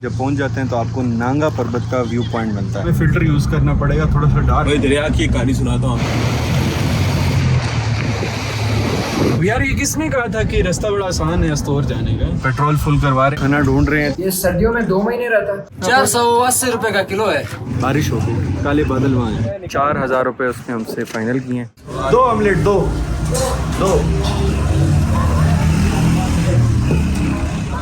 जब पहुंच जाते हैं तो आपको नांगा पर्वत का व्यू पॉइंट बनता है। फिल्टर यूज करना पड़ेगा, थोड़ा सा डार्क। भाई दरिया की एक कहानी सुनाता हूँ यार। ये किसने कहा था कि रास्ता बड़ा आसान है अस्तौर जाने का? पेट्रोल फुल करवा रहे, खाना ढूंढ रहे हैं। ये सर्दियों में 2 महीने रहता है। 480 रुपए का किलो है। बारिश हो गई, काले बादल वहाँ हैं। 4000 रुपये उसने हमसे फाइनल किए हैं। 2 ऑमलेट दो।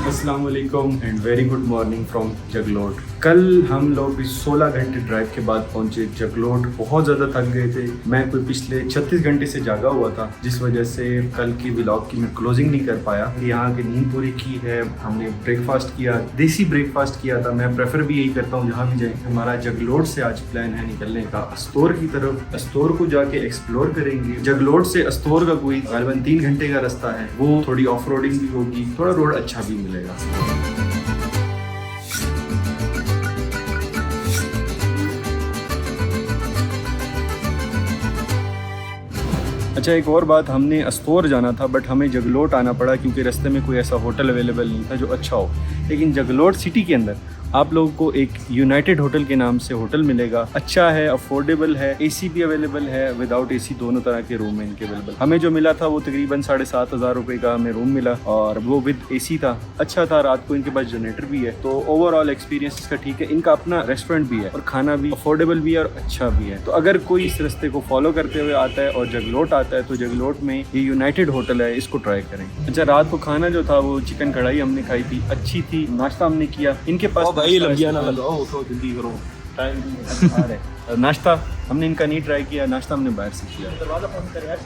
अस्सलाम वालेकुम and very good morning from Jaglot. कल हम लोग 16 घंटे ड्राइव के बाद पहुंचे जगलोट। बहुत ज़्यादा थक गए थे। मैं कोई पिछले 36 घंटे से जागा हुआ था, जिस वजह से कल की व्लॉग की मैं क्लोजिंग नहीं कर पाया। यहाँ की नींद पूरी की है, हमने ब्रेकफास्ट किया, देसी ब्रेकफास्ट किया था। मैं प्रेफर भी यही करता हूँ जहाँ भी जाए। हमारा जगलोट से आज प्लान है निकलने का अस्तौर की तरफ। अस्तौर को जाके एक्सप्लोर करेंगे। जगलोट से अस्तौर का कोई तकरीबन 3 घंटे का रास्ता है। वो थोड़ी ऑफ रोडिंग भी होगी, थोड़ा रोड अच्छा भी मिलेगा। अच्छा, एक और बात, हमने अस्तौर जाना था बट हमें जगलोट आना पड़ा क्योंकि रास्ते में कोई ऐसा होटल अवेलेबल नहीं था जो अच्छा हो। लेकिन जगलोट सिटी के अंदर आप लोगों को एक यूनाइटेड होटल के नाम से होटल मिलेगा। अच्छा है, अफोर्डेबल है, एसी भी अवेलेबल है, विदाउट एसी दोनों तरह के रूम हैं इनके अवेलेबल। हमें जो मिला था वो तकरीबन 7500 रुपये का हमें रूम मिला और वो विद एसी था। अच्छा था, रात को इनके पास जनरेटर भी है, तो ओवरऑल एक्सपीरियंस इसका ठीक है। इनका अपना रेस्टोरेंट भी है और खाना भी अफोर्डेबल भी है और अच्छा भी है। तो अगर कोई इस रास्ते को फॉलो करते हुए आता है और जगलोट आता है तो जगलोट में ये यूनाइटेड होटल है, इसको ट्राई करें। अच्छा, रात को खाना जो था वो चिकन कढ़ाई हमने खाई थी, अच्छी थी। नाश्ता हमने किया इनके पास। भाई लग गया ना, उठो जल्दी करो, टाइम आ रहे। नाश्ता हमने इनका नहीं ट्राई किया, नाश्ता हमने बाहर से किया। दरवाजा बंद कर यार।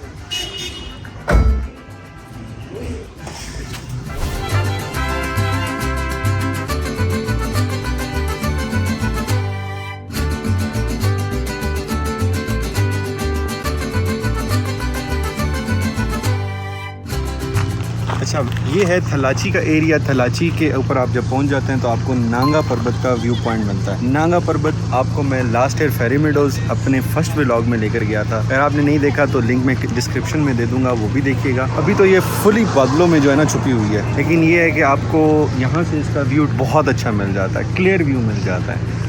अच्छा, ये है थलाची का एरिया। थलाची के ऊपर आप जब पहुंच जाते हैं तो आपको नांगा पर्वत का व्यू पॉइंट बनता है। नांगा पर्वत आपको मैं लास्ट ईयर फेरी मेडोज अपने फर्स्ट व्लॉग में लेकर गया था। अगर आपने नहीं देखा तो लिंक में डिस्क्रिप्शन में दे दूंगा, वो भी देखिएगा। अभी तो ये फुली बादलों में जो है ना छुपी हुई है, लेकिन ये है कि आपको यहाँ से इसका व्यू बहुत अच्छा मिल जाता है, क्लियर व्यू मिल जाता है।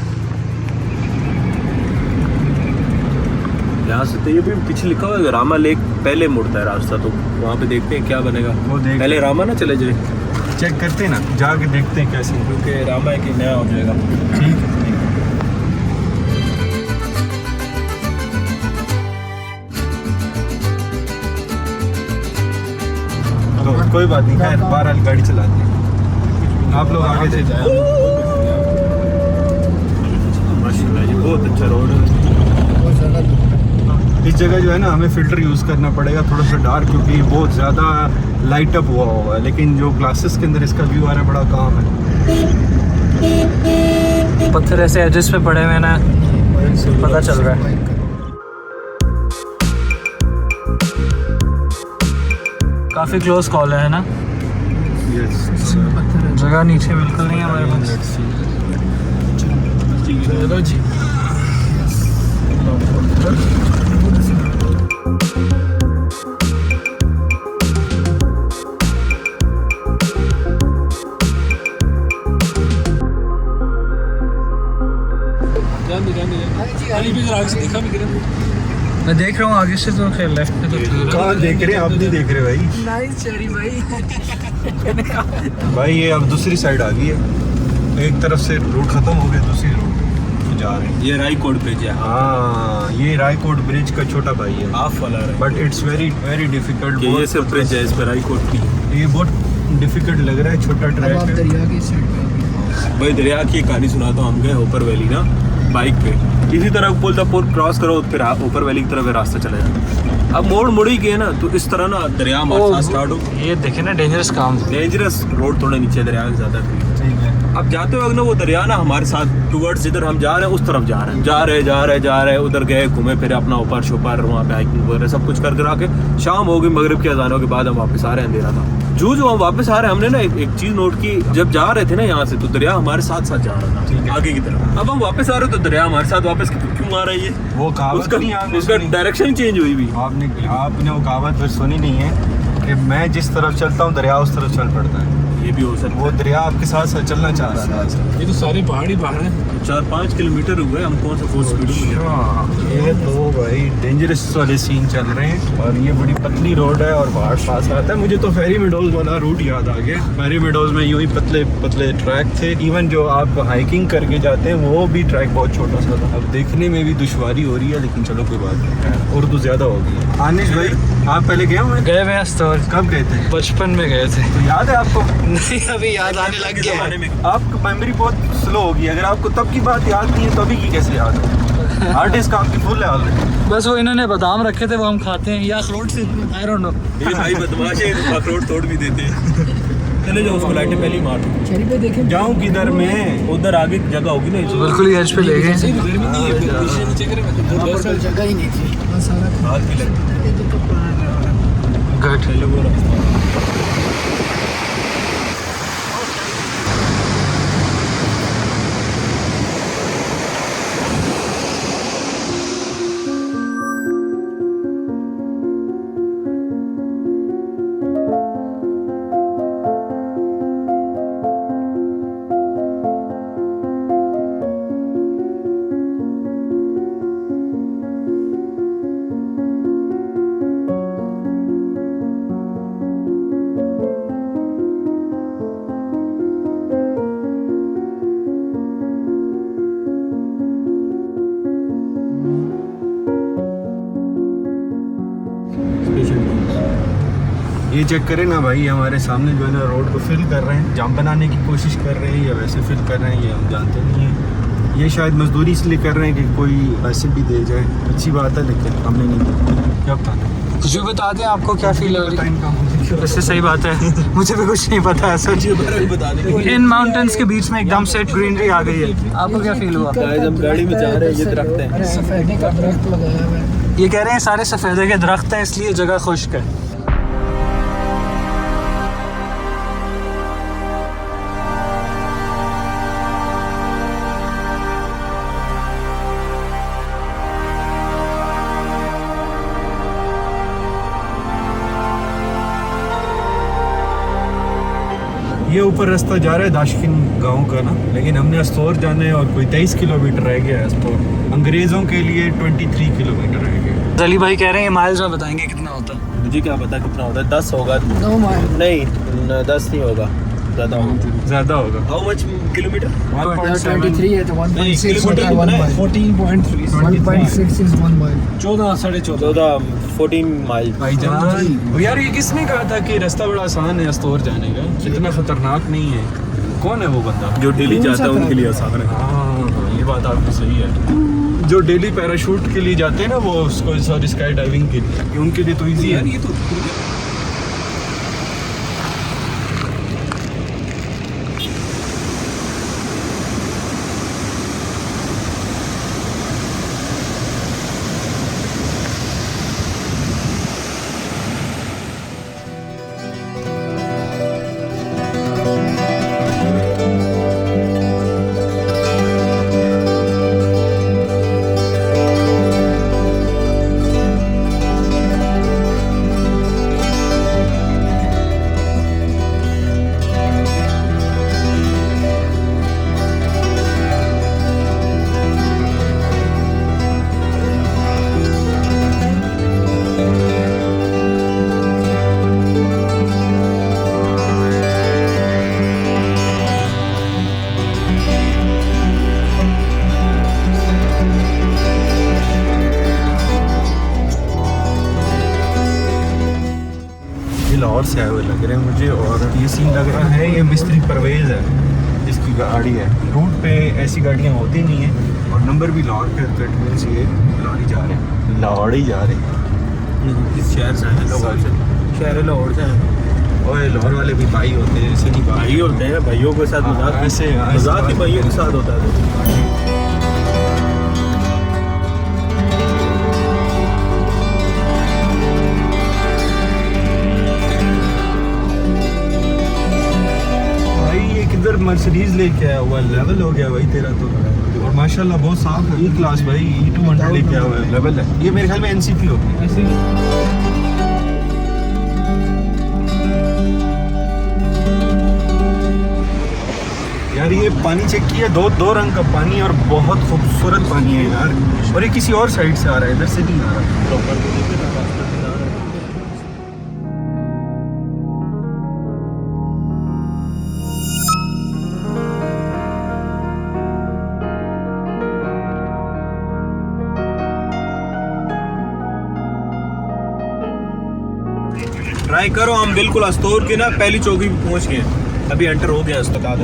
यहाँ से तो ये भी पीछे लिखा हुआ है रामा लेक, पहले मुड़ता है रास्ता, तो वहाँ पे देखते हैं क्या बनेगा। वो देख, पहले रामा ना चले जाए, चेक करते हैं ना, जाके देखते हैं कैसे, क्योंकि रामा एक नया हो जाएगा। ठीक है। तो कोई बात नहीं, खैर बहरहाल गाड़ी चलाते हैं। आप लोग आगे से जाए। माशाल्लाह जी बहुत अच्छा रोड है। इस जगह जो है ना हमें फ़िल्टर यूज़ करना पड़ेगा, थोड़ा सा डार्क, क्योंकि बहुत ज़्यादा लाइट अप हुआ हुआ है। लेकिन जो ग्लासेस के अंदर इसका व्यू आ रहा है, बड़ा काम है। पत्थर ऐसे एजेस पे पड़े हुए ना, पता चल रहा है। काफी क्लोज कॉल है ना। जगह नीचे बिल्कुल नहीं है हमारे पास। चलो जी, मैं देख रहा हूँ आगे से, तो खैर लेफ्ट पे तो कहाँ देख रहे हैं? आप नहीं देख रहे भाई। नाइस चेरी भाई। भाई ये अब दूसरी साइड आ गई है। एक तरफ से रूट खत्म हो गया, दूसरी रूट जा रहे हैं। ये रायकोट ब्रिज है। हाँ, ये रायकोट ब्रिज का छोटा भाई है, हाफ वाला है, but it's very very difficult. ये सिर्फ ब्रिज है, इस पर रायकोट की। ये बहुत डिफिकल्ट लग रहा है, छोटा ट्रैक है। दरिया की साइड पे। भाई दरिया की एक कहानी सुनाता हूँ। हम गए ऊपर वैली ना बाइक पे, इसी तरह पुल था, पुल क्रॉस करो फिर ऊपर वैली की तरफ रास्ता चला जाता। अब मोड़ ही गए ना, तो इस तरह ना दरिया हमारे साथ स्टार्ट हो। ये देखे ना, डेंजरस काम। डेंजरस रोड थोड़ा नीचे दरिया के ज़्यादा। ठीक है। अब जाते हुए ना वो दरिया ना हमारे साथ टूवर्ड्स जिधर हम जा रहे हैं उस तरफ जा रहे हैं। उधर गए, घूमे फिर अपना ऊपर शोपर, वहाँ पे हाइकिंग वगैरह सब कुछ कर आके शाम हो गई। मगरिब के अज़ानों के बाद हम वापस आ रहे हैं, अंधेरा था। जो हम वापस आ रहे हैं, हमने ना एक चीज़ नोट की। जब जा रहे थे ना यहाँ से, तो दरिया हमारे साथ साथ जा रहा था आगे की तरफ। अब हम वापस आ रहे तो दरिया हमारे साथ वापस क्यों आ रहा है? ये वो कहावत नहीं, उसका डायरेक्शन चेंज हुई भी। आपने वो कहावत फिर सुनी नहीं है कि मैं जिस तरफ चलता हूँ दरिया उस तरफ चल पड़ता है। ये भी हो सकता वो दरिया आपके साथ साथ चलना चाह रहा था आज। ये तो सारे पहाड़ी पहाड़ हैं। है 4-5 किलोमीटर हुए हम कौन सा फुल स्पीड में ये तो भाई डेंजरस वाले सीन चल रहे हैं और ये बड़ी पतली रोड है और पहाड़ पास आता है। मुझे तो फेरी मेडोज वाला रूट याद आ गया। फेरी मेडोज में यूं ही पतले पतले ट्रैक थे। इवन जो आप हाइकिंग करके जाते हैं वो भी ट्रैक बहुत छोटा सा था। अब देखने में भी दुश्वारी हो रही है, लेकिन चलो कोई बात नहीं, उर्दू ज़्यादा होगी। आनिश भाई आप पहले गए हुए? गए हुए हैं अस्तौर, कब गए थे? बचपन में गए थे। तो याद है आपको? नहीं अभी याद आने लग गया है। में आपकी मेमोरी बहुत स्लो होगी। अगर आपको तब की बात याद नहीं है तो अभी की कैसे याद हो? हार्ड डिस्क आपकी फुल है ऑलरेडी। बस वो इन्होंने बादाम रखे थे वो हम खाते हैं, या अखरोट से, आई डोंट नो। ये भाई बदमाश है, अखरोट तोड़ भी देते हैं। चले जाओ उसको लाइटें पहले ही मार दो। जाऊँ किधर में? उधर आगे जगह होगी ना इसमें। बिल्कुल ही एज पे ले गए। जगह ही नहीं थी, हाथ भी लगता गुड। है वो रास्ता। ये चेक करें ना भाई, हमारे सामने जो है ना रोड को फिल कर रहे हैं, जाम बनाने की कोशिश कर रहे हैं या वैसे फिल कर रहे हैं ये हम जानते नहीं हैं। ये शायद मजदूरी इसलिए कर रहे हैं कि कोई पैसे भी दे जाए। अच्छी बात है, लेकिन हमने नहीं दी। क्या पता कुछ भी बता दें आपको क्या फील हो रही है? वैसे सही बात है, मुझे भी कुछ नहीं पता है सच। बता दें इन माउंटेन्स के बीच में एकदम से ग्रीनरी आ गई है। आपको क्या फील हुआ? हम गाड़ी में जा रहे हैं, ये दरख्त है। सफेदे का दरख्त लगाया हुआ है। ये कह रहे हैं सारे सफेदे के दरख्त हैं इसलिए जगह खुश्क है। ये ऊपर रास्ता जा रहा है दाशकिन गांव का ना, लेकिन हमने अस्तौर जाना है और कोई 23 किलोमीटर रह गया है अस्तौर। अंग्रेज़ों के लिए 23 किलोमीटर रह गया। अली भाई कह रहे हैं माइल्स में बताएंगे कितना होता है। मुझे क्या पता कितना होता है। 10 होगा 9 माइल। नहीं 10 नहीं होगा, ज़्यादा होगा। ज़्यादा होगा। How much kilometre? 23 है तो 1.6 किलोमीटर होता है 1 माइल। 14.3 1.6 is 1 mile. 14 माइल। भाईजान यार ये किसने कहा था कि रास्ता बड़ा आसान है अस्तौर जाने का? इतना खतरनाक नहीं है। कौन है वो बंदा? जो डेली जाता है उनके लिए आसान है। हाँ, ये बात आपकी सही है। जो डेली पैराशूट के लिए जाते हैं ना, वो उसको सॉरी स्काई डाइविंग के लिए, उनके लिए तो ईजी है। ये तो लाहौर से आए हुए लग रहे हैं मुझे, और ये सीन लग रहा है ये मिस्त्री परवेज़ है जिसकी गाड़ी है। रूट पे ऐसी गाड़ियाँ होती नहीं हैं और नंबर भी लाहौर पे मीन से ये लाहौर ही जा रहे हैं, लाहौर ही जा रहे हैं। किस शहर से हैं? लाहौर से। शहर लाहौर से हैं। और लाहौर वाले भी भाई होते हैं, ऐसे नहीं भाई होते हैं, भाइयों के साथ मजाक ऐसे मजाक ही भाइयों के साथ होता है। मर्सिडीज लेके आया हुआ, लेवल हो गया भाई तेरा तो। और माशाल्लाह बहुत साफ है, ई क्लास भाई, E200 लेके आया हुआ है, लेवल है। ये मेरे ख्याल में NCP होती है। और ये पानी चेक किया, दो रंग का पानी और बहुत खूबसूरत पानी है यार। और ये किसी और साइड से आ रहा है, इधर से नहीं आ रहा। ट्राई करो, हम बिल्कुल अस्तोर की ना पहली चौकी पे पहुंच गए हैं, अभी एंटर हो गया अस्पताल।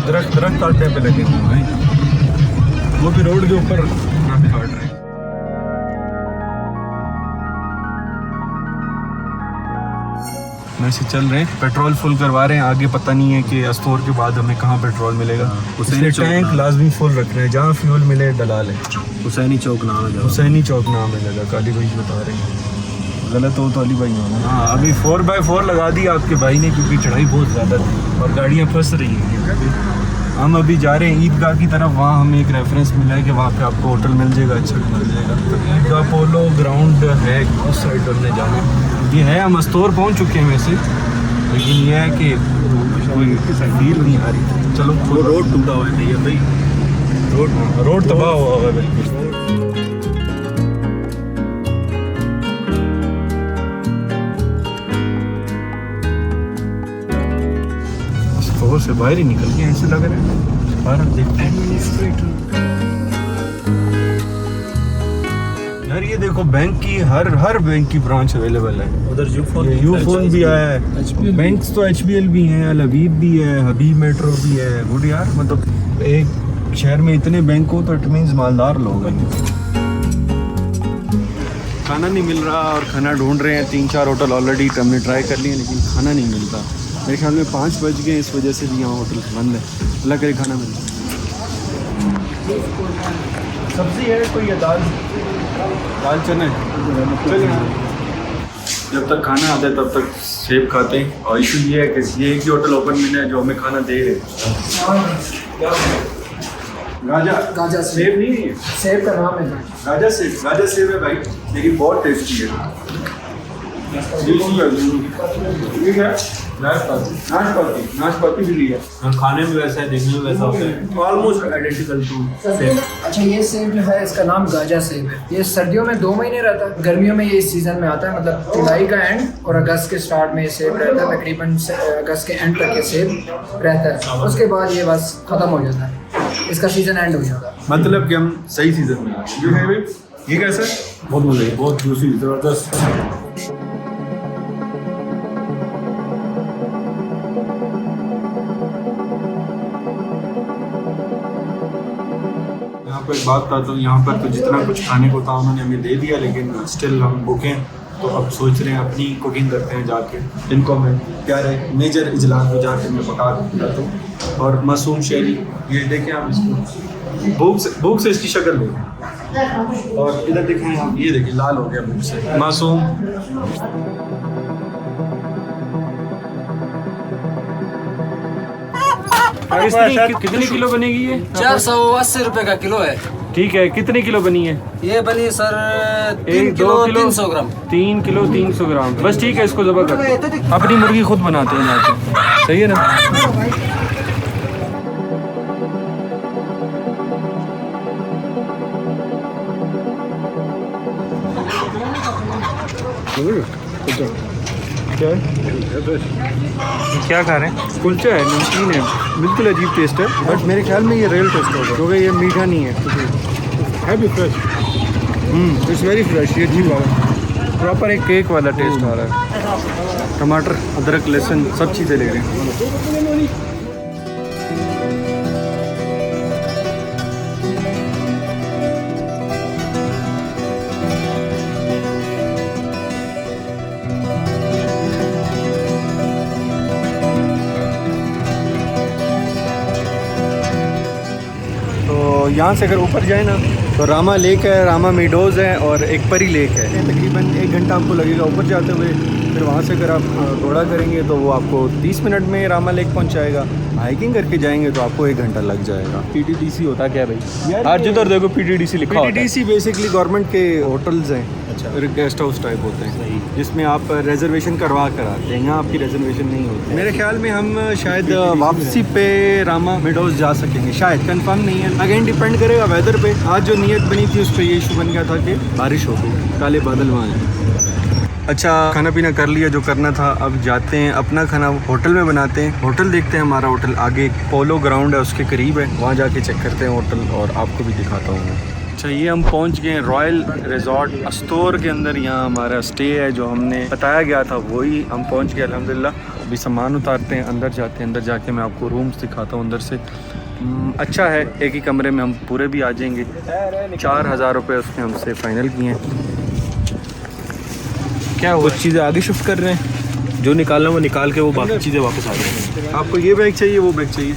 दरख्त काटने पे लगे हुए हैं भाई, वो भी रोड के ऊपर काट रहे हैं। वैसे चल रहे हैं, पेट्रोल फुल करवा रहे हैं, आगे पता नहीं है कि अस्तोर के बाद हमें कहाँ पेट्रोल मिलेगा। इसलिए टैंक लाजमी फुल रख रहे हैं, जहाँ फ्यूल मिले डला लें। हुसैनी चौक नाम है, हुसैनी चौक नाम है जगह, काली भाई बता रहे हैं। गलत हो तो अली भाई होना। हाँ, अभी 4x4 लगा दी आपके भाई ने, क्योंकि चढ़ाई बहुत ज़्यादा थी और गाड़ियाँ फंस रही हैं। हम अभी जा रहे हैं ईदगाह की तरफ, वहाँ हमें एक रेफरेंस मिला है कि वहाँ पे आपको होटल मिल जाएगा, अच्छा मिल जाएगा। तो ईदगाह पोलो ग्राउंड है, उस साइड हमने जाना ये है। हम अस्तोर पहुँच चुके हैं वैसे, लेकिन ये है कि कोई फील नहीं आ रही। चलो, वो रोड टूटा हुआ है भाई, रोड तबाह हुआ है बिल्कुल। अस्तोर से बाहर ही निकल के ऐसे लग रहा है। बाहर देखते हैं यार, ये देखो बैंक की हर बैंक की ब्रांच अवेलेबल है। उधर यूफोन भी आया है, बैंक्स तो HBL भी हैं, अल हबीब भी है, हबीब मेट्रो भी है। गुड यार, मतलब एक शहर में इतने बैंक हो तो इट मीन्स मालदार लोग हैं। खाना नहीं मिल रहा और खाना ढूंढ रहे हैं। 3-4 होटल ऑलरेडी हमने ट्राई कर लिए, लेकिन खाना नहीं मिलता। मेरे ख्याल में 5 बज गए, इस वजह से भी यहाँ होटल बंद है। अल्लाह करे खाना मिल जाए। सब्जी है कोई, दाल चना है। चलिए, जब तक खाना आता है तब तक सेब खाते हैं। और इशू ये है कि ये एक ही होटल ओपन मिला है जो हमें खाना दे रहे हैं। गाजा सेब नहीं है, सेब का नाम है। गाजा सेब है भाई, लेकिन बहुत टेस्टी है। ठीक है, नाशपाती भी लिया। खाने में वैसा है, देखने में वैसा होता है, ऑलमोस्ट आइडेंटिकल टू सेब। अच्छा, ये सेब जो है इसका नाम गाजा सेब है। ये सर्दियों में 2 महीने रहता है, गर्मियों में ये इस सीजन में आता है, मतलब जुलाई का एंड और अगस्त के स्टार्ट में ये सेब रहता है। तकरीबन अगस्त के एंड तक ये सेब रहता है, उसके बाद ये बस खत्म हो जाता है, इसका सीजन एंड हो जाता है। मतलब कि हम सही सीजन में जो है ये कैसा है? बहुत मजा है, बहुत जूसी, जबरदस्त। यहाँ पर एक बात बताता हूँ, यहाँ पर तो जितना कुछ खाने को था उन्होंने हमें दे दिया, लेकिन स्टिल हम भूखे हैं। तो अब सोच रहे हैं अपनी कुकिंग करते हैं जाके। इनको मैं क्या रहे मेजर इजलास में जाके मैं पका खिलाता हूँ। और मासूम शहरी, ये देखें आप इसको, भूख से इसकी शक्ल देखें। और इधर देखें आप, ये देखें लाल हो गया भूख से मासूम। कितने किलो बनेगी ये? 480 रुपए का किलो है। ठीक है, कितने किलो बनी है? ये बनी सर 3 किलो 300 ग्राम। 3 किलो 300 ग्राम, बस ठीक है, इसको ज़बह करते हैं। अपनी मुर्गी खुद बनाते हैं जाके, सही है ना? क्या खा रहे हैं? कुलचा है, नमकीन है, बिल्कुल अजीब टेस्ट है, बट मेरे ख्याल में ये रियल टेस्ट होगा क्योंकि ये मीठा नहीं है भी फ्रेश। इट्स वेरी फ्रेश, ये ठीक है, प्रॉपर एक केक वाला टेस्ट आ रहा है। टमाटर, अदरक, लहसुन सब चीज़ें ले रहे हैं। यहाँ से अगर ऊपर जाए ना तो रामा लेक है, रामा मीडोज़ है और एक परी लेक है। तकरीबन 1 घंटा आपको लगेगा ऊपर जाते हुए। फिर वहाँ से अगर आप घोड़ा करेंगे तो वो आपको 30 मिनट में रामा लेक पहुँचाएगा। हाइकिंग करके जाएंगे तो आपको 1 घंटा लग जाएगा। PTDC होता क्या भाई? हर जिधर देखो PTDC लिखा होता है। PTDC बेसिकली गवर्नमेंट के होटल्स हैं गेस्ट हाउस टाइप होते हैं जिसमें आप रिजर्वेशन करवा कर आते हैं, यहाँ आपकी रिजर्वेशन नहीं होती। मेरे ख्याल में हम शायद वापसी पे रामा मेडोज जा सकेंगे, शायद, कंफर्म नहीं है, अगेन डिपेंड करेगा वेदर पे। आज जो नीयत बनी थी उस पर ये इशू बन गया था कि बारिश हो गई, काले बादल वहाँ हैं। अच्छा, खाना पीना कर लिया जो करना था, अब जाते हैं अपना खाना होटल में बनाते हैं। होटल देखते हैं, हमारा होटल आगे एक पोलो ग्राउंड है उसके करीब है, वहाँ जाके चेक करते हैं होटल और आपको भी दिखाता हूँ मैं। अच्छा, ये हम पहुँच गए रॉयल रिजॉर्ट अस्तोर के अंदर। यहाँ हमारा स्टे है, जो हमने बताया गया था वही हम पहुँच गए अल्हम्दुलिल्लाह। अभी सामान उतारते हैं, अंदर जाते हैं, अंदर जाके मैं आपको रूम्स दिखाता हूँ अंदर से। अच्छा है, एक ही कमरे में हम पूरे भी आ जाएंगे। 4000 रुपये उसने हमसे फ़ाइनल किए हैं। क्या हुआ? कुछ चीज़ें आगे शिफ्ट कर रहे हैं, जो निकालना वो निकाल के वो बाकी चीज़ें वापस आ गई। आपको ये बैग चाहिए, वो बैग चाहिए?